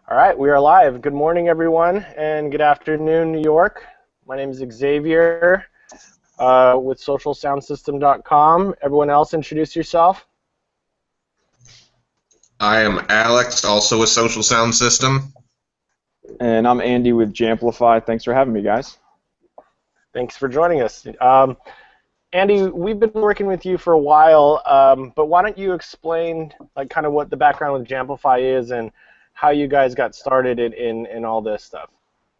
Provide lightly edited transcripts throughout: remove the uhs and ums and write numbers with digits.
All right, we are live. Good morning, everyone, and good afternoon, New York. My name is Xavier with SocialSoundSystem.com. Everyone else, introduce yourself. I am Alex, also with Social Sound System. And I'm Andy with Jamplify. Thanks for having me, guys. Thanks for joining us. Andy, we've been working with you for a while, but why don't you explain kind of what the background with Jamplify is and how you guys got started in all this stuff?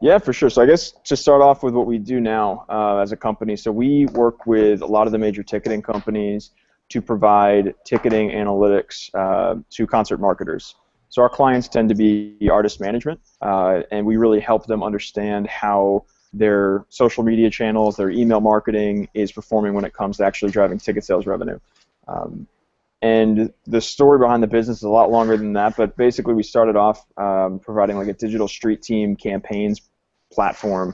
Yeah, for sure. So I guess to start off with what we do now as a company, so we work with a lot of the major ticketing companies to provide ticketing analytics to concert marketers. So our clients tend to be artist management, and we really help them understand how their social media channels, their email marketing is performing when it comes to actually driving ticket sales revenue. And the story behind the business is a lot longer than that, but basically we started off providing like a digital street team campaigns platform,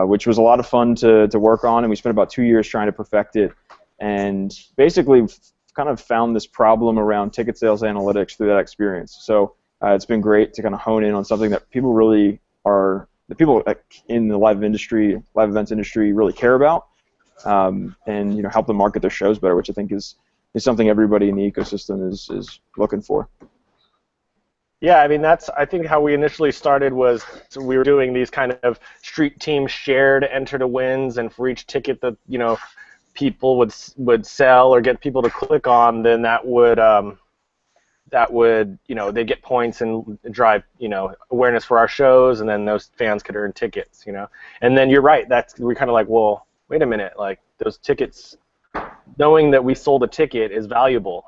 which was a lot of fun to work on, and we spent about 2 years trying to perfect it, and basically kind of found this problem around ticket sales analytics through that experience. So it's been great to kind of hone in on something that people really are, the people in the live events industry really care about, and help them market their shows better, which I think is something everybody in the ecosystem is looking for. Yeah, I mean that's I think how we initially started was we were doing these kind of street team shared enter to wins, and for each ticket that people would sell or get people to click on, then that would they'd get points and drive awareness for our shows, and then those fans could earn tickets, And then you're right, we're kind of like, well, wait a minute, like those tickets, knowing that we sold a ticket is valuable,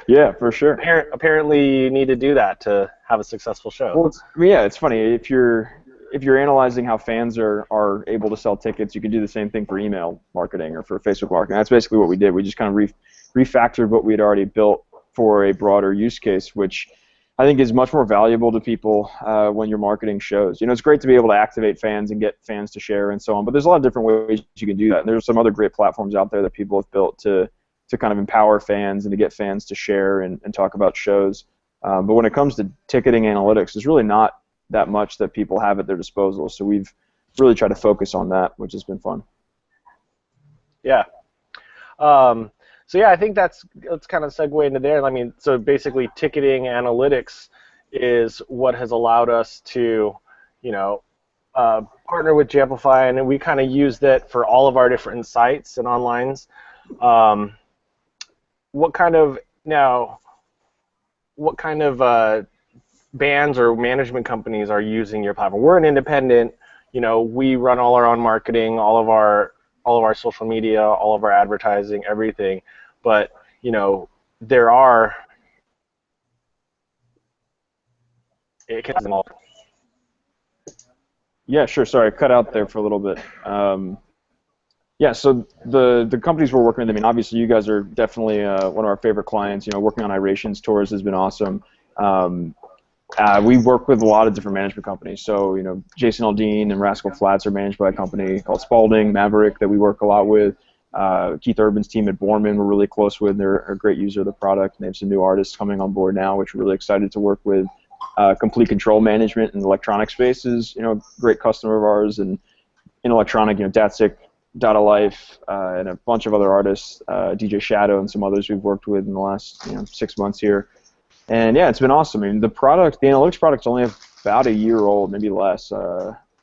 Yeah, for sure. Apparently, you need to do that to have a successful show. Well, it's funny if you're analyzing how fans are able to sell tickets, you can do the same thing for email marketing or for Facebook marketing. That's basically what we did. We just kind of refactored what we had already built for a broader use case, which I think is much more valuable to people when you're marketing shows. It's great to be able to activate fans and get fans to share and so on, but there's a lot of different ways you can do that. And there's some other great platforms out there that people have built to kind of empower fans and to get fans to share and talk about shows. But when it comes to ticketing analytics, there's really not that much that people have at their disposal. So we've really tried to focus on that, which has been fun. Yeah. So yeah, I think let's kind of segue into there. I mean, so basically ticketing analytics is what has allowed us to, partner with Jamplify, and we kind of use that for all of our different sites and onlines. What kind of bands or management companies are using your platform? We're an independent. We run all our own marketing, all of our social media, all of our advertising, everything. But there are Yeah, sure. Sorry, I cut out there for a little bit. Yeah, so the companies we're working with, I mean, obviously you guys are definitely one of our favorite clients. Working on Irations Tours has been awesome. We work with a lot of different management companies. So, Jason Aldean and Rascal Flatts are managed by a company called Spalding, Maverick, that we work a lot with. Keith Urban's team at Borman we're really close with. They're a great user of the product, and they have some new artists coming on board now, which we're really excited to work with. Complete Control Management in the electronic spaces, great customer of ours, and in electronic, Datsik, Data Life, and a bunch of other artists, DJ Shadow and some others we've worked with in the last 6 months here. And yeah, it's been awesome. I mean, the analytics product's only about a year old, maybe less.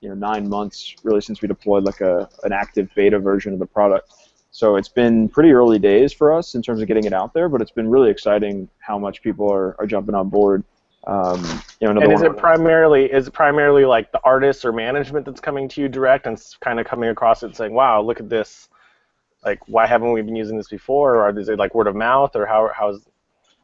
9 months really since we deployed like an active beta version of the product. So it's been pretty early days for us in terms of getting it out there, but it's been really exciting how much people are jumping on board. And is it primarily like the artists or management that's coming to you direct and kind of coming across it and saying, wow, look at this, like, why haven't we been using this before? Or is it like word of mouth, or how's?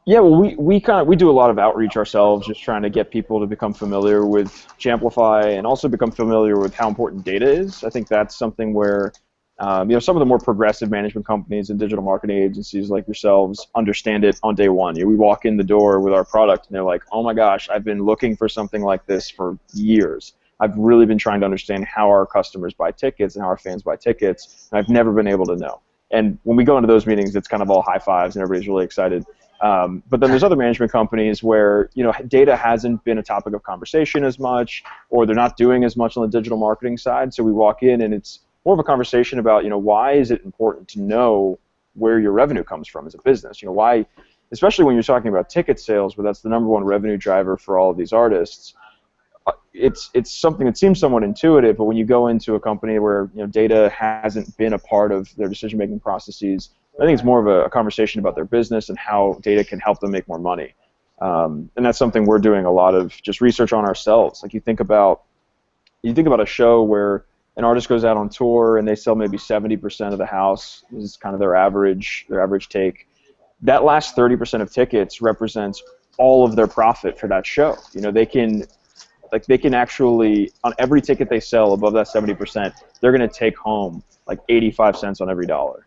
Yeah, well, we do a lot of outreach ourselves, just trying to get people to become familiar with Jamplify and also become familiar with how important data is. I think that's something where some of the more progressive management companies and digital marketing agencies like yourselves understand it on day one. We walk in the door with our product and they're like, oh my gosh, I've been looking for something like this for years. I've really been trying to understand how our customers buy tickets and how our fans buy tickets, and I've never been able to know. And when we go into those meetings, it's kind of all high fives and everybody's really excited. But then there's other management companies where data hasn't been a topic of conversation as much, or they're not doing as much on the digital marketing side. So we walk in and it's more of a conversation about why is it important to know where your revenue comes from as a business? Why, especially when you're talking about ticket sales, where that's the #1 revenue driver for all of these artists. It's something that seems somewhat intuitive, but when you go into a company where data hasn't been a part of their decision-making processes, I think it's more of a conversation about their business and how data can help them make more money. And that's something we're doing a lot of just research on ourselves. Like you think about a show where an artist goes out on tour and they sell maybe 70% of the house. This is kind of their average take. That last 30% of tickets represents all of their profit for that show. They can actually, on every ticket they sell above that 70%, they're going to take home like 85 cents on every dollar.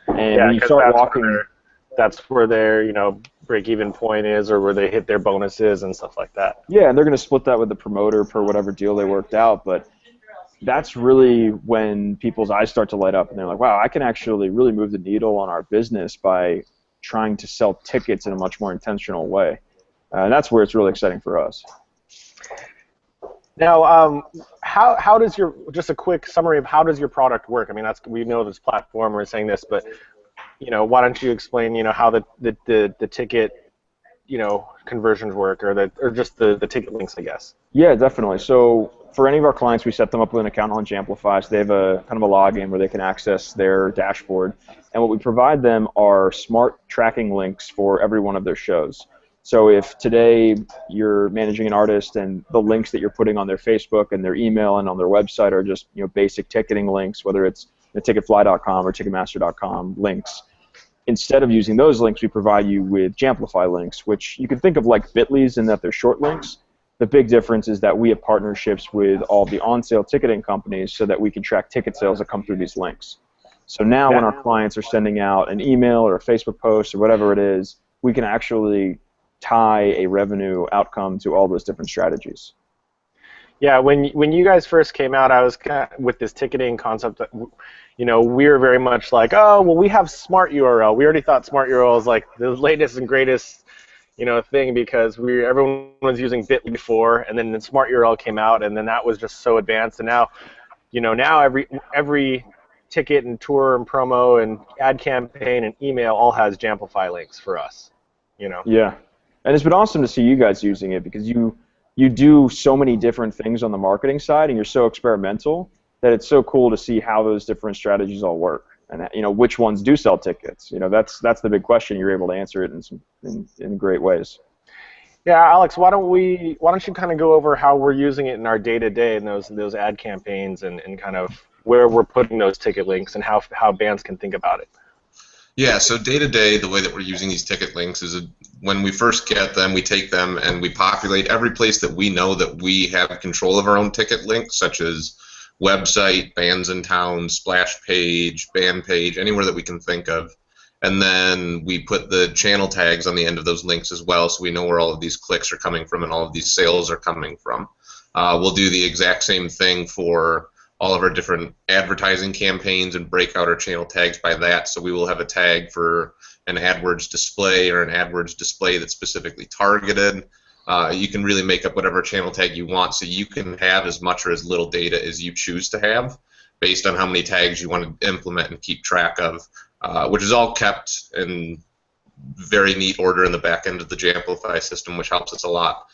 And Yeah, when you start walking, that's where their break-even point is, or where they hit their bonuses and stuff like that. yeah, and they're going to split that with the promoter per whatever deal they worked out. But that's really when people's eyes start to light up, and they're like, wow, I can actually really move the needle on our business by trying to sell tickets in a much more intentional way. And that's where it's really exciting for us. Now, how does just a quick summary of how does your product work? I mean, we know this platform, we're saying this, but why don't you explain how the ticket conversions work, or just the ticket links, I guess. Yeah, definitely. So for any of our clients, we set them up with an account on Jamplify, so they have a kind of a login where they can access their dashboard. And what we provide them are smart tracking links for every one of their shows. So if today you're managing an artist and the links that you're putting on their Facebook and their email and on their website are just basic ticketing links, whether it's ticketfly.com or ticketmaster.com links, instead of using those links, we provide you with Jamplify links, which you can think of like Bitly's in that they're short links. The big difference is that we have partnerships with all the on-sale ticketing companies so that we can track ticket sales that come through these links. So now when our clients are sending out an email or a Facebook post or whatever it is, we can actually tie a revenue outcome to all those different strategies. Yeah, when you guys first came out, I was kind of with this ticketing concept that, we were very much like, oh, well, we have Smart URL. We already thought Smart URL was like the latest and greatest, thing, because everyone was using Bitly before, and then the Smart URL came out, and then that was just so advanced, and now, now every ticket and tour and promo and ad campaign and email all has Jamplify links for us, Yeah. And it's been awesome to see you guys using it, because you do so many different things on the marketing side, and you're so experimental that it's so cool to see how those different strategies all work, and which ones do sell tickets. That's the big question. You're able to answer it in great ways. Yeah, Alex, why don't you kind of go over how we're using it in our day-to-day in those ad campaigns, and kind of where we're putting those ticket links and how bands can think about it. Yeah, so day-to-day, the way that we're using these ticket links is when we first get them, we take them and we populate every place that we know that we have control of our own ticket links, such as website, bands in town, splash page, band page, anywhere that we can think of. And then we put the channel tags on the end of those links as well, so we know where all of these clicks are coming from and all of these sales are coming from. We'll do the exact same thing for all of our different advertising campaigns and break out our channel tags by that. So we will have a tag for an AdWords display or an AdWords display that's specifically targeted. You can really make up whatever channel tag you want, so you can have as much or as little data as you choose to have based on how many tags you want to implement and keep track of, which is all kept in very neat order in the back end of the Jamplify system, which helps us a lot.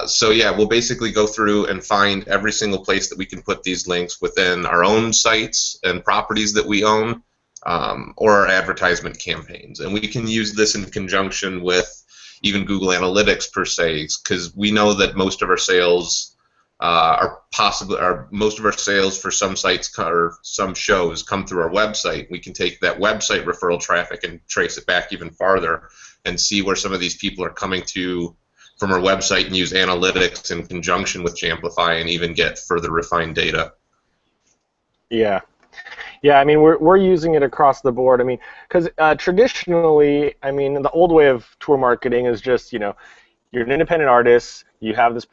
So yeah, we'll basically go through and find every single place that we can put these links within our own sites and properties that we own, or our advertisement campaigns. And we can use this in conjunction with even Google Analytics per se, because we know that most of our sales most of our sales for some sites or some shows come through our website. We can take that website referral traffic and trace it back even farther and see where some of these people are coming to from our website, and use analytics in conjunction with Jamplify and even get further refined data. Yeah. Yeah, I mean, we're using it across the board. I mean, because traditionally, I mean, the old way of tour marketing is just, you're an independent artist, you have this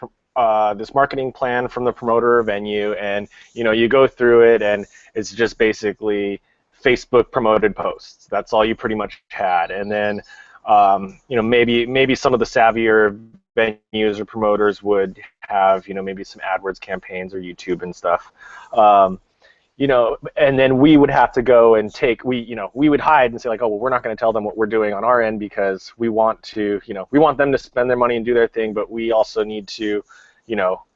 this marketing plan from the promoter or venue, and you go through it, and it's just basically Facebook promoted posts. That's all you pretty much had, and then maybe some of the savvier venues or promoters would have, maybe some AdWords campaigns or YouTube and stuff. And then we would have to go and we would hide and say like, oh, well, we're not going to tell them what we're doing on our end because we want them to spend their money and do their thing, but we also need to,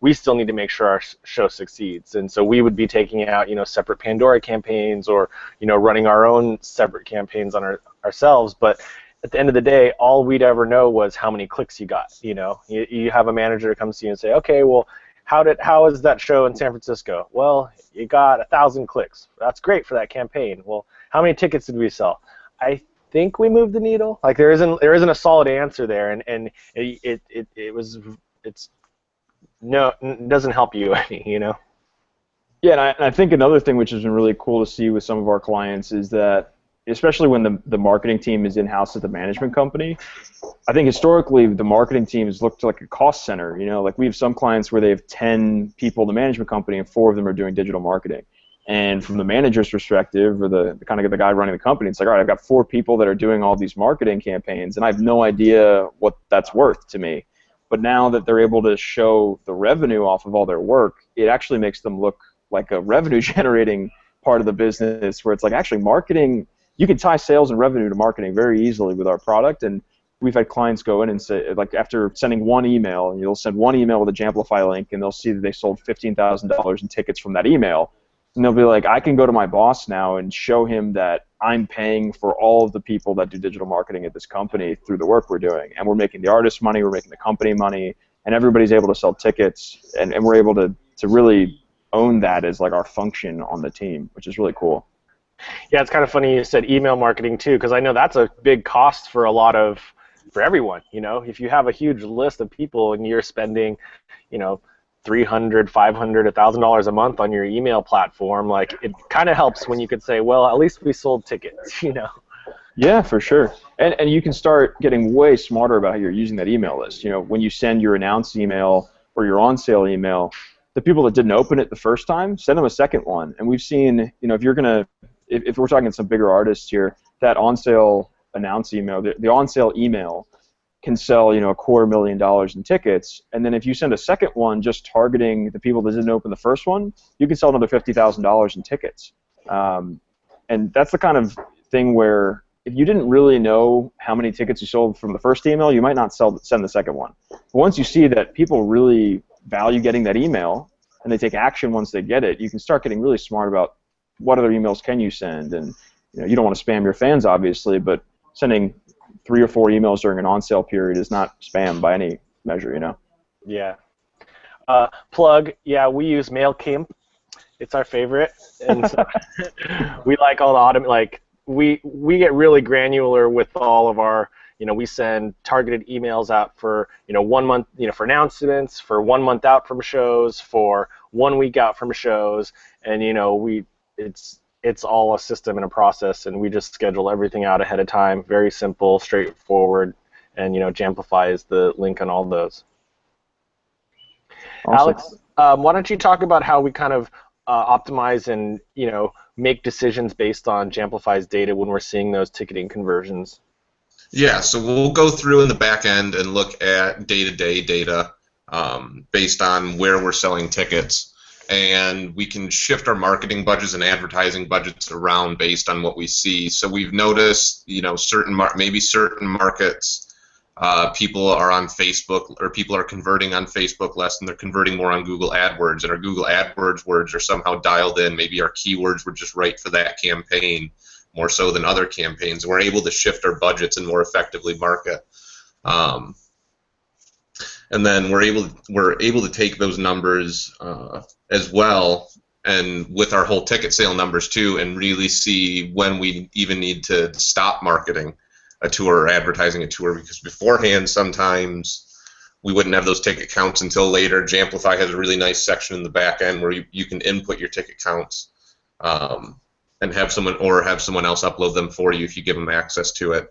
we still need to make sure our show succeeds. And so we would be taking out, separate Pandora campaigns or, running our own separate campaigns on ourselves. But at the end of the day, all we'd ever know was how many clicks you got. You have a manager that comes to you and say, okay, well, how is that show in San Francisco? Well, you got 1,000 clicks. That's great for that campaign. Well, how many tickets did we sell? I think we moved the needle. Like there isn't a solid answer there, and it doesn't help you any, Yeah, and I think another thing which has been really cool to see with some of our clients is that, especially when the marketing team is in-house at the management company, I think historically the marketing team has looked like a cost center. Like we have some clients where they have 10 people in the management company and 4 of them are doing digital marketing. And from the manager's perspective, or the kind of the guy running the company, it's like, all right, I've got 4 people that are doing all these marketing campaigns, and I have no idea what that's worth to me. But now that they're able to show the revenue off of all their work, it actually makes them look like a revenue-generating part of the business, where it's like actually marketing. You can tie sales and revenue to marketing very easily with our product, and we've had clients go in and say, like after sending one email, and you'll send one email with a Jamplify link, and they'll see that they sold $15,000 in tickets from that email, and they'll be like, I can go to my boss now and show him that I'm paying for all of the people that do digital marketing at this company through the work we're doing, and we're making the artist money, we're making the company money, and everybody's able to sell tickets, and we're able to really own that as like our function on the team, which is really cool. Yeah, it's kind of funny you said email marketing too, because I know that's a big cost for everyone. If you have a huge list of people and you're spending, $300, $500, $1,000 a month on your email platform, like it kind of helps when you could say, well, at least we sold tickets. Yeah, for sure. And you can start getting way smarter about how you're using that email list. When you send your announce email or your on sale email, the people that didn't open it the first time, send them a second one. And we've seen, if we're talking some bigger artists here, that on-sale announce email, the on-sale email can sell, $250,000 in tickets. And then if you send a second one just targeting the people that didn't open the first one, you can sell another $50,000 in tickets. And that's the kind of thing where if you didn't really know how many tickets you sold from the first email, you might not send the second one. But once you see that people really value getting that email and they take action once they get it, you can start getting really smart about what other emails can you send. And you don't want to spam your fans, obviously, but sending 3 or 4 emails during an on-sale period is not spam by any measure, Yeah. Plug, yeah, we use MailChimp. It's our favorite, and so we like all the we get really granular with all of our. We send targeted emails out for 1 month, for announcements, for 1 month out from shows, for 1 week out from shows, and it's all a system and a process, and we just schedule everything out ahead of time. Very simple, straightforward, and Jamplify is the link on all those. Awesome. Alex, why don't you talk about how we kind of optimize and make decisions based on Jamplify's data when we're seeing those ticketing conversions? Yeah, so we'll go through in the back end and look at day-to-day data based on where we're selling tickets, and we can shift our marketing budgets and advertising budgets around based on what we see. So we've noticed, certain markets, people are on Facebook, or people are converting on Facebook less than they're converting more on Google AdWords, and our Google AdWords words are somehow dialed in. Maybe our keywords were just right for that campaign, more so than other campaigns. We're able to shift our budgets and more effectively market. And then we're able to take those numbers as well, and with our whole ticket sale numbers too, and really see when we even need to stop marketing a tour or advertising a tour, because beforehand sometimes we wouldn't have those ticket counts until later. Jamplify has a really nice section in the back end where you can input your ticket counts. And have someone else upload them for you if you give them access to it.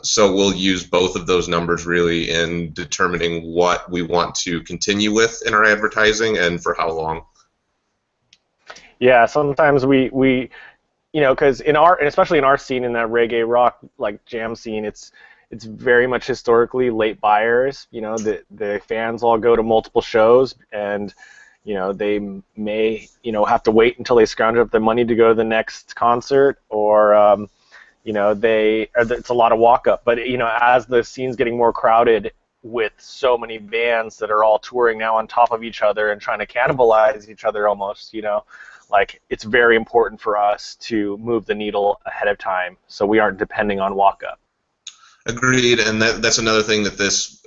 So we'll use both of those numbers really in determining what we want to continue with in our advertising and for how long. Yeah, sometimes we because especially in our scene, in that reggae rock like jam scene, it's it's very much historically late buyers. You know, the fans all go to multiple shows, and you know, they may, you know, have to wait until they scrounge up the money to go to the next concert, or you know, it's a lot of walk up. But you know, as the scene's getting more crowded with so many bands that are all touring now on top of each other and trying to cannibalize each other almost, you know, like it's very important for us to move the needle ahead of time so we aren't depending on walk up. Agreed, and that's another thing that this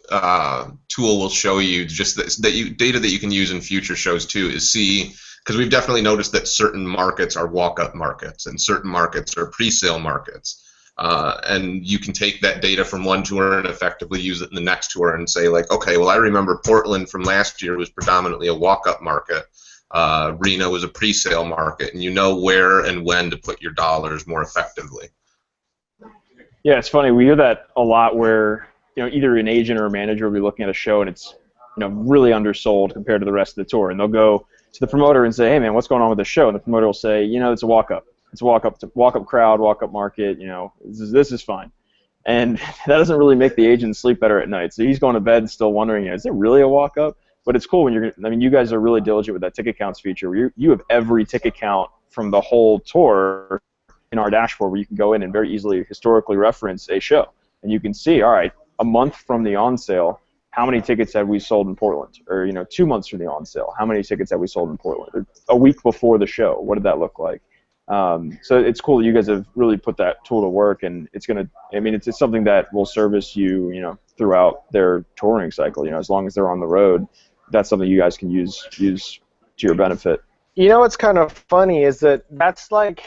tool will show you, just data that you can use in future shows too, is see, because we've definitely noticed that certain markets are walk-up markets and certain markets are pre-sale markets. And you can take that data from one tour and effectively use it in the next tour and say, like, okay, well, I remember Portland from last year was predominantly a walk-up market. Reno was a pre-sale market, and you know where and when to put your dollars more effectively. Yeah, it's funny. We hear that a lot where, you know, either an agent or a manager will be looking at a show and it's, you know, really undersold compared to the rest of the tour, and they'll go to the promoter and say, hey, man, what's going on with the show? And the promoter will say, you know, it's a walk-up. It's a walk-up crowd, walk-up market, you know, this is fine. And that doesn't really make the agent sleep better at night. So he's going to bed still wondering, you know, is it really a walk-up? But it's cool when you guys are really diligent with that ticket counts feature where you have every ticket count from the whole tour in our dashboard where you can go in and very easily historically reference a show. And you can see, all right, a month from the on sale, how many tickets have we sold in Portland? Or, you know, 2 months from the on sale, how many tickets have we sold in Portland? Or a week before the show, what did that look like? So it's cool that you guys have really put that tool to work, and it's gonna. I mean, it's something that will service you, you know, throughout their touring cycle. You know, as long as they're on the road, that's something you guys can use to your benefit. You know what's kind of funny is that's like,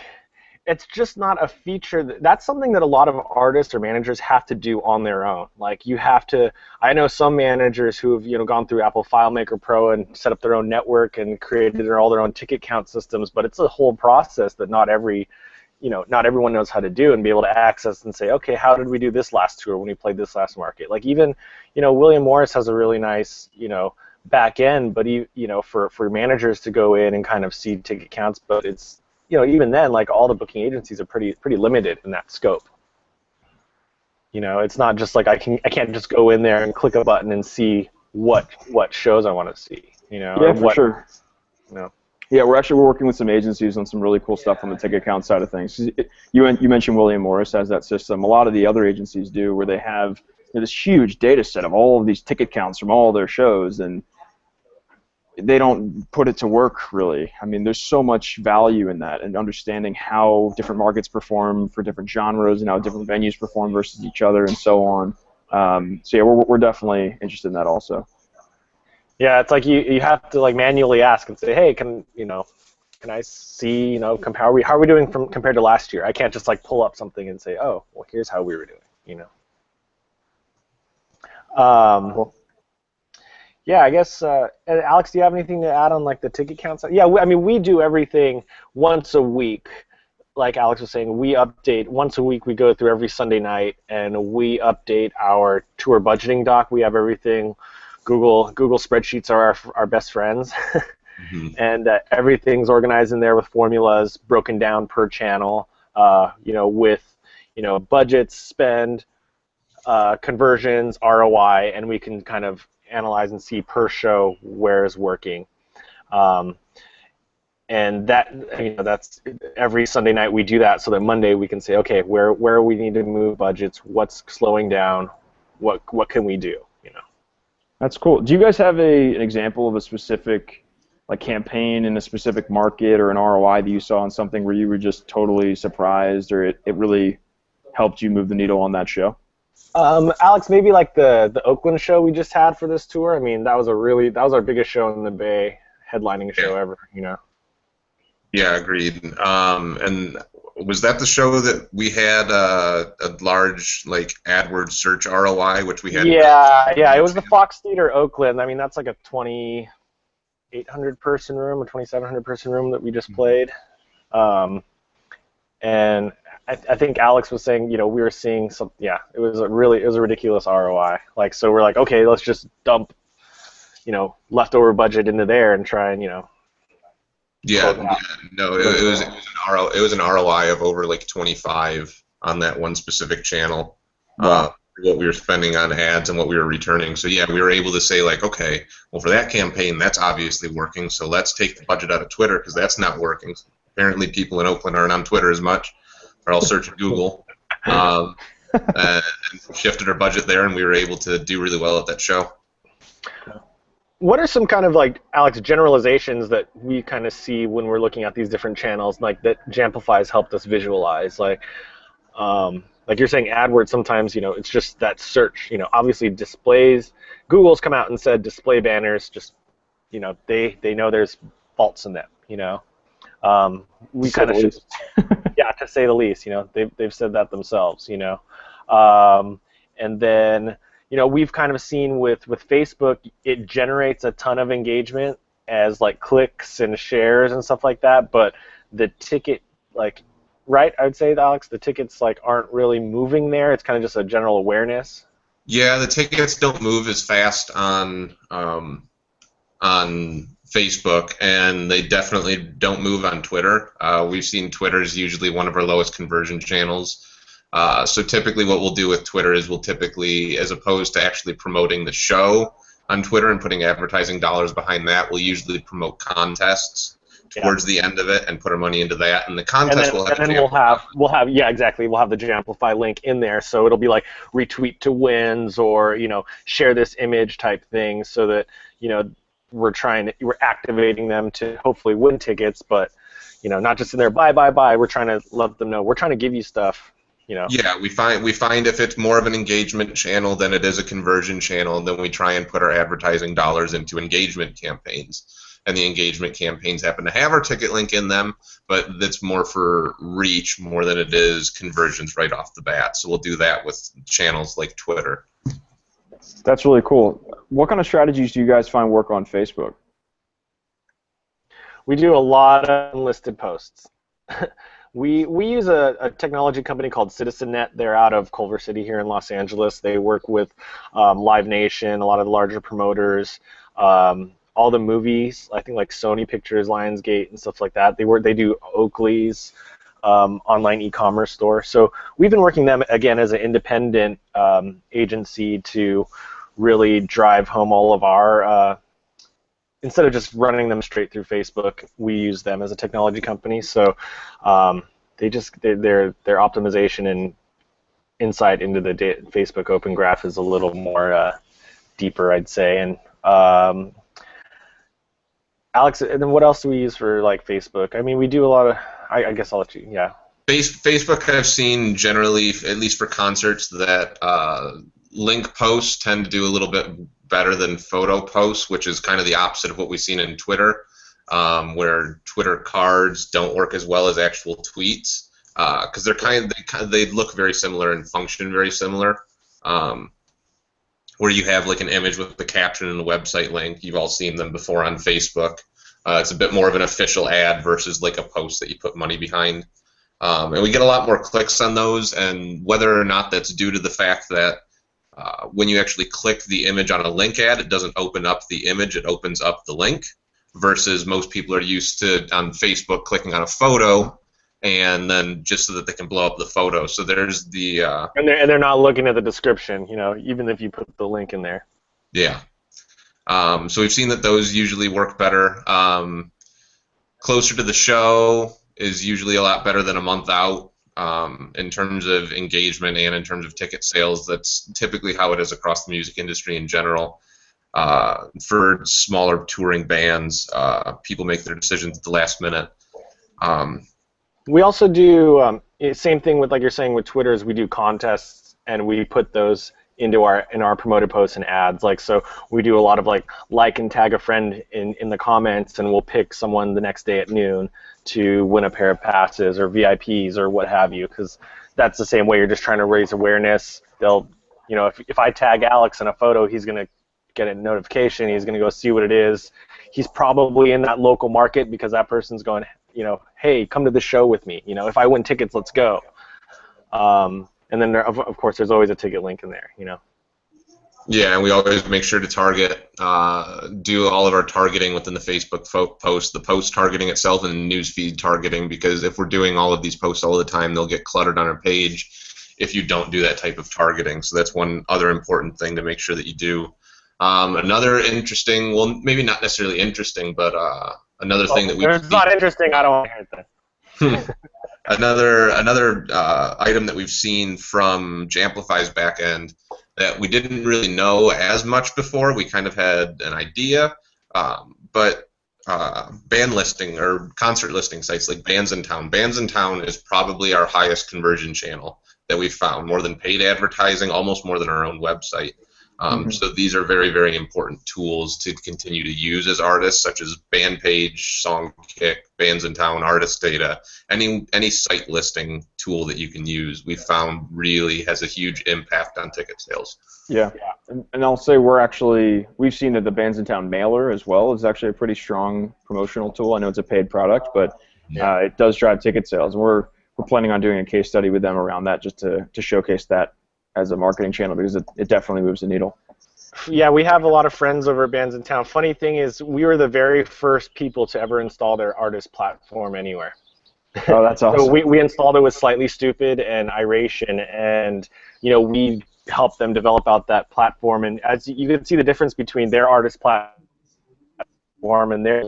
it's just not a feature. That's something that a lot of artists or managers have to do on their own. Like you have to. I know some managers who have, you know, gone through Apple FileMaker Pro and set up their own network and created all their own ticket count systems. But it's a whole process that not everyone knows how to do, and be able to access and say, okay, how did we do this last tour when we played this last market? Like even, you know, William Morris has a really nice, you know, back end, but you know, for managers to go in and kind of see ticket counts, but it's, you know, even then, like all the booking agencies are pretty limited in that scope. You know, it's not just like I can't just go in there and click a button and see what shows I want to see. You know, yeah, for sure. You know. Yeah, we're working with some agencies on some really cool stuff on the ticket count side of things. You mentioned William Morris has that system. A lot of the other agencies do, where they have, you know, this huge data set of all of these ticket counts from all their shows, and they don't put it to work really. I mean, there's so much value in that, and understanding how different markets perform for different genres and how different venues perform versus each other and so on. So yeah, we're definitely interested in that also. Yeah, it's like you have to like manually ask and say, hey, can I see, you know, how are we doing compared to last year? I can't just like pull up something and say, oh, well, here's how we were doing, you know. Cool. Yeah, I guess, Alex, do you have anything to add on like the ticket count side? Yeah, I mean, we do everything once a week. Like Alex was saying, we update once a week. We go through every Sunday night, and we update our tour budgeting doc. We have everything. Google spreadsheets are our best friends. Mm-hmm. And everything's organized in there with formulas broken down per channel, you know, with, you know, budgets, spend, conversions, ROI, and we can kind of analyze and see per show where is working, and that, you know, that's every Sunday night we do that, so that Monday we can say, okay, where we need to move budgets, what's slowing down, what can we do, you know. That's cool. Do you guys have an example of a specific like campaign in a specific market or an ROI that you saw on something where you were just totally surprised, or it really helped you move the needle on that show? Alex, maybe like the Oakland show we just had for this tour. I mean, that was our biggest show in the Bay, headlining show ever, you know. Yeah, agreed. And was that the show that we had a large like AdWords search ROI, which we had? Yeah, it was the Fox Theater Oakland. I mean, that's like a 2,800 person room, a 2,700 person room that we just played. And I think Alex was saying, you know, we were seeing some. Yeah, it was a ridiculous ROI. Like, so we're like, okay, let's just dump, you know, leftover budget into there and try and, you know. Yeah, no, it was an ROI of over like 25 on that one specific channel. Wow. what we were spending on ads and what we were returning. So yeah, we were able to say like, okay, well for that campaign, that's obviously working. So let's take the budget out of Twitter because that's not working. Apparently, people in Oakland aren't on Twitter as much. They're all searching Google. And shifted our budget there, and we were able to do really well at that show. What are some kind of, like, Alex, generalizations that we kind of see when we're looking at these different channels, like that Jamplify has helped us visualize? Like you're saying AdWords, sometimes, it's just that search. Obviously displays. Google's come out and said display banners just, they know there's faults in them. We kind of should, yeah, to say the least. They've said that themselves. And then. We've kind of seen with Facebook, it generates a ton of engagement as like clicks and shares and stuff like that, but the ticket, right, I would say, Alex, the tickets aren't really moving there. It's kind of just a general awareness. Yeah, the tickets don't move as fast on Facebook, and they definitely don't move on Twitter. We've seen Twitter is usually one of our lowest conversion channels. So typically what we'll do with Twitter is we'll typically, as opposed to actually promoting the show on Twitter and putting advertising dollars behind that, we'll usually promote contests towards the end of it and put our money into that. And the contest will have we'll have yeah, exactly. We'll have the Jamplify link in there, so it'll be like retweet to wins or share this image type thing, so that we're activating them to hopefully win tickets, but not just in there buy. We're trying to let them know we're trying to give you stuff. Yeah, we find if it's more of an engagement channel than it is a conversion channel, then we try and put our advertising dollars into engagement campaigns. And the engagement campaigns happen to have our ticket link in them, but that's more for reach more than it is conversions right off the bat. So we'll do that with channels like Twitter. That's really cool. What kind of strategies do you guys find work on Facebook? We do a lot of unlisted posts. We use a technology company called CitizenNet. They're out of Culver City here in Los Angeles. They work with Live Nation, a lot of the larger promoters, all the movies, I think like Sony Pictures, Lionsgate, and stuff like that. They do Oakley's online e-commerce store. So we've been working them, again, as an independent agency to really drive home all of our instead of just running them straight through Facebook, we use them as a technology company. So their optimization and insight into the Facebook Open Graph is a little more deeper, I'd say. And Alex, and then what else do we use for Facebook? I mean, we do a lot of. I guess I'll let you. Yeah. Facebook, I've seen generally, at least for concerts, that link posts tend to do a little bit better than photo posts, which is kind of the opposite of what we've seen in Twitter, where Twitter cards don't work as well as actual tweets, because they look very similar and function very similar. Where you have like an image with the caption and the website link, you've all seen them before on Facebook. It's a bit more of an official ad versus like a post that you put money behind. And we get a lot more clicks on those, and whether or not that's due to the fact that when you actually click the image on a link ad, it doesn't open up the image, it opens up the link, versus most people are used to, on Facebook, clicking on a photo and then just so that they can blow up the photo. So there's the... and they're not looking at the description, even if you put the link in there. Yeah. So we've seen that those usually work better. Closer to the show is usually a lot better than a month out. In terms of engagement and in terms of ticket sales, that's typically how it is across the music industry in general. For smaller touring bands, people make their decisions at the last minute. We also do same thing with, like you're saying, with Twitter, is we do contests and we put those into our promoted posts and ads. So we do a lot of like and tag a friend in the comments, and we'll pick someone the next day at noon to win a pair of passes or VIPs or what have you, because that's the same way. You're just trying to raise awareness. They'll, if I tag Alex in a photo, he's going to get a notification. He's going to go see what it is. He's probably in that local market because that person's going, hey, come to the show with me. If I win tickets, let's go. And then, of course, there's always a ticket link in there, Yeah, and we always make sure to target, do all of our targeting within the Facebook post, the post targeting itself, and newsfeed targeting, because if we're doing all of these posts all the time, they'll get cluttered on our page if you don't do that type of targeting. So that's one other important thing to make sure that you do. Another interesting, well, maybe not necessarily interesting, but another thing that we... If it's not interesting, I don't want to hear it then. Another item that we've seen from Jamplify's back end that we didn't really know as much before. We kind of had an idea, but band listing or concert listing sites like Bands in Town. Bands in Town is probably our highest conversion channel that we've found, more than paid advertising, almost more than our own website. So these are very, very important tools to continue to use as artists, such as Bandpage, Songkick, Bands in Town, Artist Data. Any site listing tool that you can use, we found really has a huge impact on ticket sales. Yeah, and I'll say we've seen that the Bands in Town mailer as well is actually a pretty strong promotional tool. I know it's a paid product, but it does drive ticket sales. And we're planning on doing a case study with them around that just to showcase that as a marketing channel, because it definitely moves the needle. Yeah, we have a lot of friends over at Bands in Town. Funny thing is, we were the very first people to ever install their artist platform anywhere. Oh, that's awesome. So we installed it with Slightly Stupid and Iration, and we helped them develop out that platform. And as you can see the difference between their artist platform and their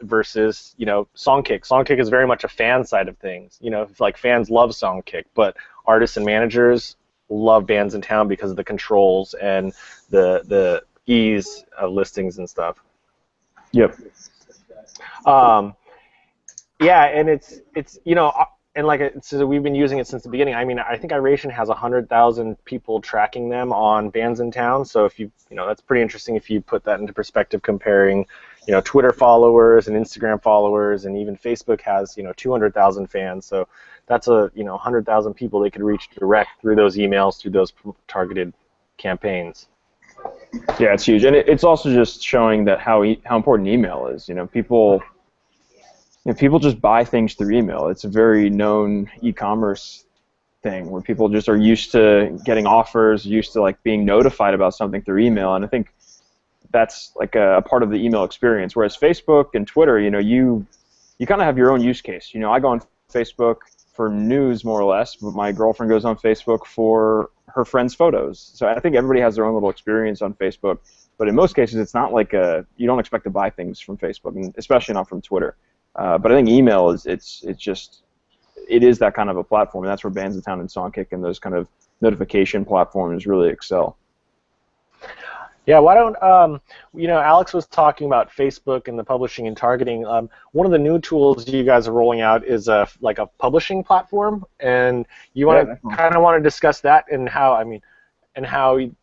versus Songkick. Songkick is very much a fan side of things. Like fans love Songkick, but artists and managers love Bands in Town because of the controls and the ease of listings and stuff. Yep. Yeah, and it's and like so we've been using it since the beginning. I mean, I think Iration has 100,000 people tracking them on Bands in Town. So if that's pretty interesting if you put that into perspective, comparing Twitter followers and Instagram followers, and even Facebook has 200,000 fans. So that's 100,000 people they could reach direct through those emails, through those targeted campaigns. Yeah, it's huge, and it's also just showing that how important email is. People just buy things through email. It's a very known e-commerce thing where people just are used to getting offers, used to being notified about something through email, and I think that's like a part of the email experience. Whereas Facebook and Twitter, you kind of have your own use case. I go on Facebook for news more or less, but my girlfriend goes on Facebook for her friends' photos. So I think everybody has their own little experience on Facebook, but in most cases it's not like you don't expect to buy things from Facebook, and especially not from Twitter. But I think email it is that kind of a platform, and that's where Bands in Town and Songkick and those kind of notification platforms really excel. Yeah, why don't Alex was talking about Facebook and the publishing and targeting. One of the new tools you guys are rolling out is like a publishing platform, and you want to discuss that and how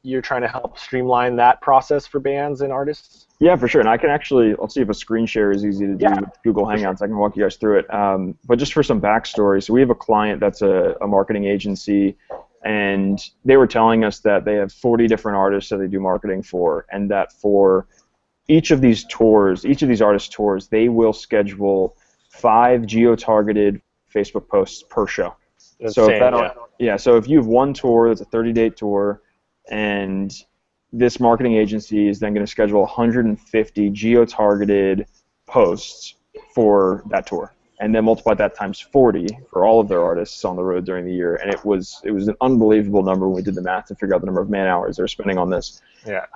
you're trying to help streamline that process for bands and artists. Yeah, for sure. And I can let's see if a screen share is easy to do with Google Hangouts. I can walk you guys through it. But just for some backstory, so we have a client that's a marketing agency, and they were telling us that they have 40 different artists that they do marketing for, and that for each of these artist tours, they will schedule 5 geo-targeted Facebook posts per show. So if you have one tour that's a 30-date tour, and this marketing agency is then going to schedule 150 geo-targeted posts for that tour, and then multiply that times 40 for all of their artists on the road during the year. And it was an unbelievable number when we did the math to figure out the number of man hours they're spending on this. Yeah.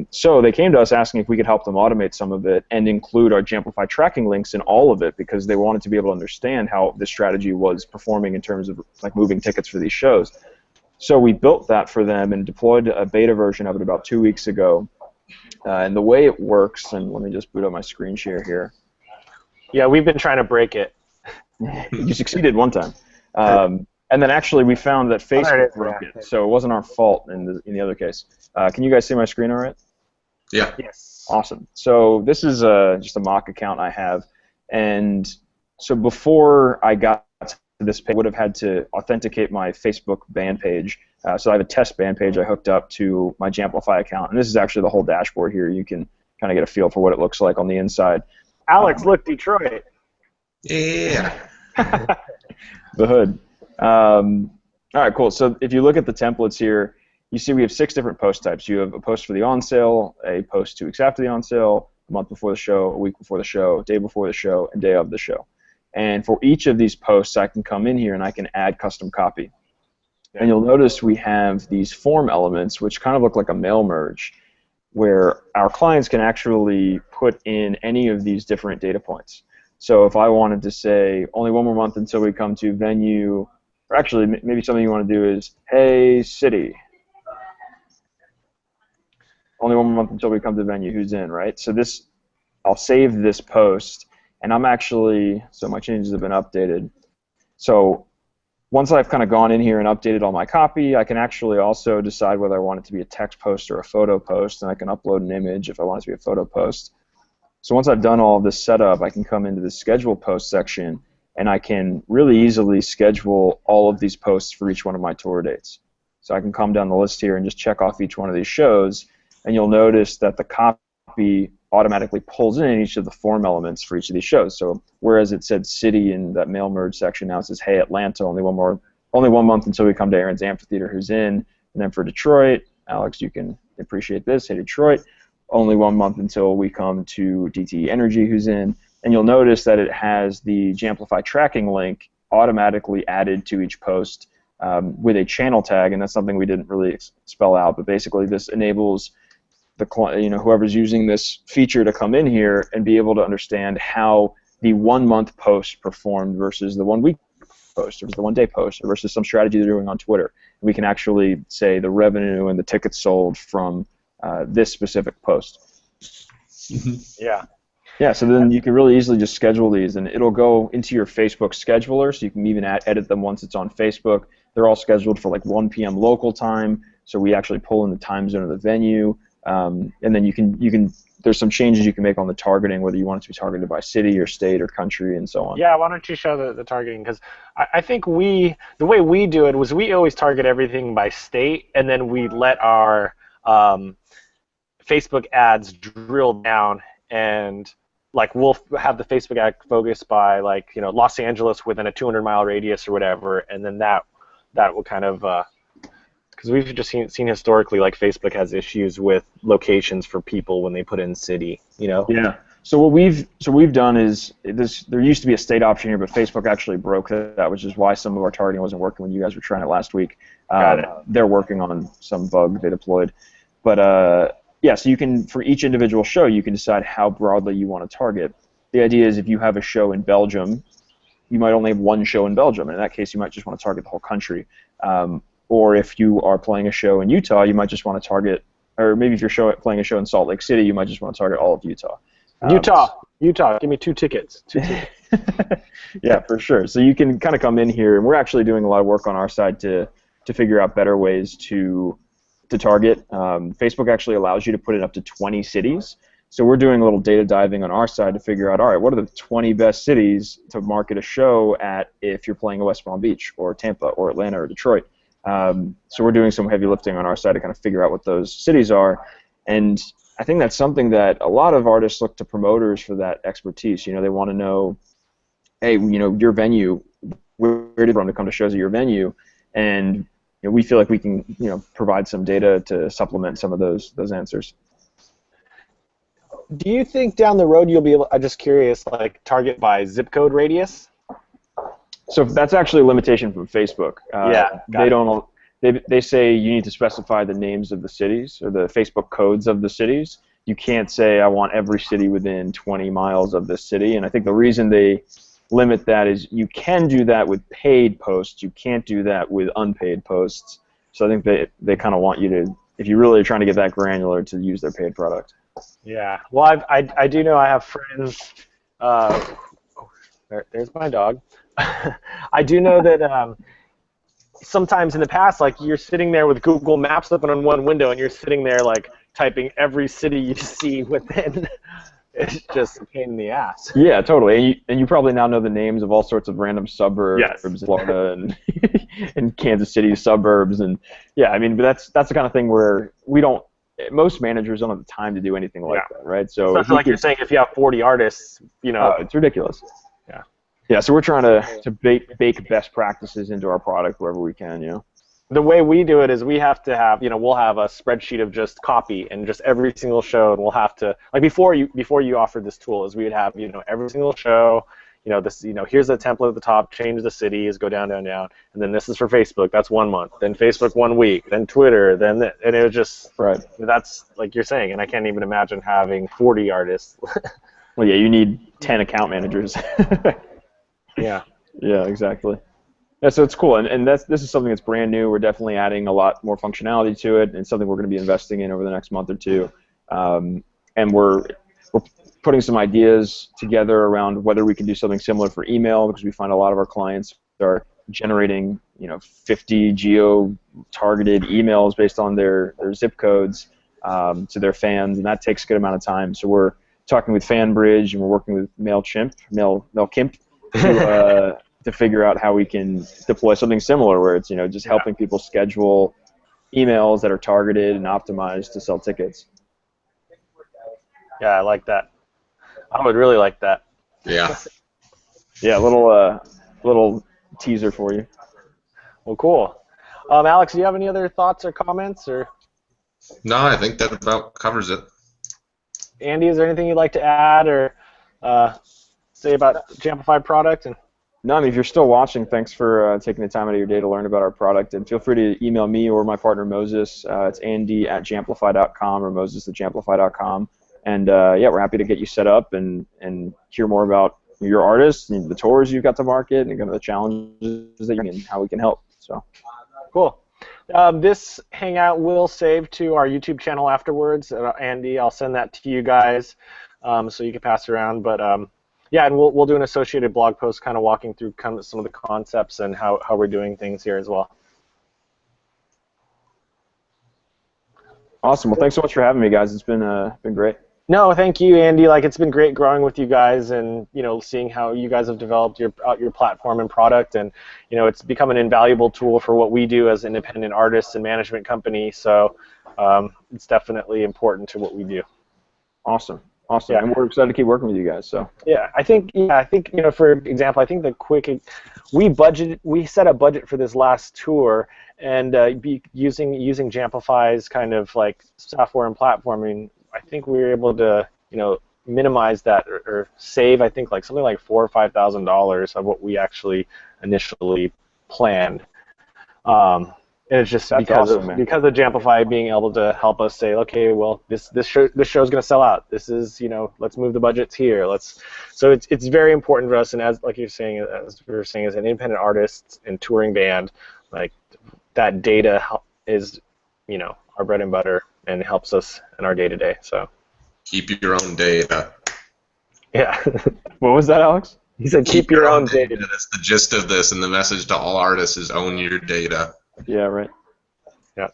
So they came to us asking if we could help them automate some of it and include our Jamplify tracking links in all of it, because they wanted to be able to understand how this strategy was performing in terms of moving tickets for these shows. So we built that for them and deployed a beta version of it about 2 weeks ago. And the way it works, and let me just boot up my screen share here. Yeah, we've been trying to break it. You succeeded one time. And then actually we found that Facebook broke it, so it wasn't our fault in the other case. Can you guys see my screen all right? Yeah. Yes. Awesome. So this is just a mock account I have. And so before I got to this page, I would have had to authenticate my Facebook band page. So I have a test band page I hooked up to my Jamplify account. And this is actually the whole dashboard here. You can kind of get a feel for what it looks like on the inside. Alex, look, Detroit. Yeah. The hood. All right, cool. So if you look at the templates here, you see we have 6 different post types. You have a post for the on sale, a post 2 weeks after the on sale, a month before the show, a week before the show, day before the show, and day of the show. And for each of these posts, I can come in here and I can add custom copy. Yeah. And you'll notice we have these form elements, which kind of look like a mail merge, where our clients can actually put in any of these different data points. So if I wanted to say, only one more month until we come to venue, or actually maybe something you want to do is, hey, city. Only one more month until we come to venue, who's in, right? So this, I'll save this post, and I'm actually, so my changes have been updated. So once I've kind of gone in here and updated all my copy, I can actually also decide whether I want it to be a text post or a photo post, and I can upload an image if I want it to be a photo post. So once I've done all of this setup, I can come into the schedule post section, and I can really easily schedule all of these posts for each one of my tour dates. So I can come down the list here and just check off each one of these shows, and you'll notice that the copy automatically pulls in each of the form elements for each of these shows. So whereas it said city in that mail merge section, now it says, hey, Atlanta, only one month until we come to Aaron's Amphitheater, who's in. And then for Detroit, Alex, you can appreciate this, hey, Detroit, only 1 month until we come to DTE Energy, who's in. And you'll notice that it has the Jamplify tracking link automatically added to each post with a channel tag, and that's something we didn't really spell out, but basically this enables the whoever's using this feature to come in here and be able to understand how the 1 month post performed versus the 1 week post or the 1 day post or versus some strategy they're doing on Twitter. And we can actually say the revenue and the tickets sold from this specific post. Yeah. Yeah, so then you can really easily just schedule these, and it'll go into your Facebook scheduler, so you can even edit them once it's on Facebook. They're all scheduled for like 1 p.m. local time, so we actually pull in the time zone of the venue. And then you can there's some changes you can make on the targeting, whether you want it to be targeted by city or state or country and so on. Yeah, why don't you show the targeting? Because I think the way we do it was we always target everything by state, and then we let our Facebook ads drill down, and like we'll have the Facebook ad focused by like Los Angeles within a 200-mile radius or whatever, and then that will kind of because we've just seen historically, like Facebook has issues with locations for people when they put in city, Yeah. So what we've done is there used to be a state option here, but Facebook actually broke that, which is why some of our targeting wasn't working when you guys were trying it last week. Got it. They're working on some bug they deployed, but yeah. So you can, for each individual show, you can decide how broadly you want to target. The idea is if you have a show in Belgium, you might only have one show in Belgium, and in that case, you might just want to target the whole country. Or if you are playing a show in Utah, you might just want to target, or maybe if you're playing a show in Salt Lake City, you might just want to target all of Utah. Utah, give me 2 tickets. 2 tickets. Yeah, for sure. So you can kind of come in here, and we're actually doing a lot of work on our side to figure out better ways to target. Facebook actually allows you to put it up to 20 cities. So we're doing a little data diving on our side to figure out, all right, what are the 20 best cities to market a show at if you're playing a West Palm Beach or Tampa or Atlanta or Detroit. So we're doing some heavy lifting on our side to kind of figure out what those cities are, and I think that's something that a lot of artists look to promoters for that expertise. They want to know, hey, your venue, where do you want to come to shows at your venue, and we feel like we can, provide some data to supplement some of those answers. Do you think down the road you'll be able? I'm just curious, like target by zip code radius? So that's actually a limitation from Facebook. They say you need to specify the names of the cities or the Facebook codes of the cities. You can't say I want every city within 20 miles of this city. And I think the reason they limit that is you can do that with paid posts. You can't do that with unpaid posts. So I think they kind of want you to, if you really are trying to get that granular, to use their paid product. Yeah. Well, I do know I have friends. There's my dog. I do know that sometimes in the past, like you're sitting there with Google Maps open on one window, and you're sitting there like typing every city you see within. It's just a pain in the ass. Yeah, totally. And you probably now know the names of all sorts of random suburbs, yes, in Florida and and Kansas City suburbs, and yeah, I mean, but that's the kind of thing where most managers don't have the time to do anything like that, right? So especially like you're saying, if you have 40 artists, it's ridiculous. Yeah. Yeah, so we're trying to bake best practices into our product wherever we can, The way we do it is we have to have, we'll have a spreadsheet of just copy and just every single show, and we'll have to, like before you offered this tool, is we would have, every single show, this, here's the template at the top, change the cities, go down, down, down, and then this is for Facebook, that's 1 month, then Facebook 1 week, then Twitter, and it was just, right. That's like you're saying, and I can't even imagine having 40 artists. Well, yeah, you need 10 account managers. Yeah. Yeah, exactly. Yeah, so it's cool, and this is something that's brand new. We're definitely adding a lot more functionality to it, and something we're going to be investing in over the next month or two. And we're putting some ideas together around whether we can do something similar for email, because we find a lot of our clients are generating 50 geo-targeted emails based on their zip codes to their fans, and that takes a good amount of time. So we're talking with FanBridge, and we're working with MailChimp to figure out how we can deploy something similar, where it's just helping people schedule emails that are targeted and optimized to sell tickets. Yeah, I like that. I would really like that. Yeah. Yeah, a little teaser for you. Well, cool. Alex, do you have any other thoughts or comments, or? No, I think that about covers it. Andy, is there anything you'd like to add or say about Jamplify product? No, I mean, if you're still watching, thanks for taking the time out of your day to learn about our product. And feel free to email me or my partner Moses. It's Andy@Jamplify.com or Moses@Jamplify.com. And yeah, we're happy to get you set up and hear more about your artists and the tours you've got to market and kind of the challenges that you're in and how we can help. So cool. This hangout will save to our YouTube channel afterwards. Andy, I'll send that to you guys so you can pass it around. But yeah, and we'll do an associated blog post kind of walking through kind of some of the concepts and how we're doing things here as well. Awesome. Well, thanks so much for having me, guys. It's been great. No, thank you, Andy. It's been great growing with you guys and seeing how you guys have developed your platform and product, and it's become an invaluable tool for what we do as independent artists and management company. So it's definitely important to what we do. Awesome. Yeah. And we're excited to keep working with you guys. So yeah, I think for example, I think we set a budget for this last tour, and using Jamplify's kind of like software and platforming, I think we were able to minimize that or save, I think, something like $4,000 or $5,000 of what we actually initially planned. And it's just because of Jamplify being able to help us say, okay, well, this show's going to sell out. This is, let's move the budgets here. So it's very important for us, and as we were saying, as an independent artist and touring band, that data is, our bread and butter, and helps us in our day-to-day. So keep your own data. Yeah. What was that, Alex? He said keep your own data. That's the gist of this, and the message to all artists is own your data. Yeah, right. Yeah.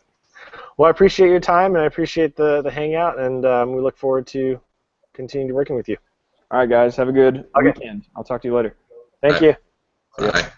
Well, I appreciate your time, and I appreciate the hangout, and we look forward to continuing working with you. All right, guys. Have a good weekend. I'll talk to you later. Thank you. Bye.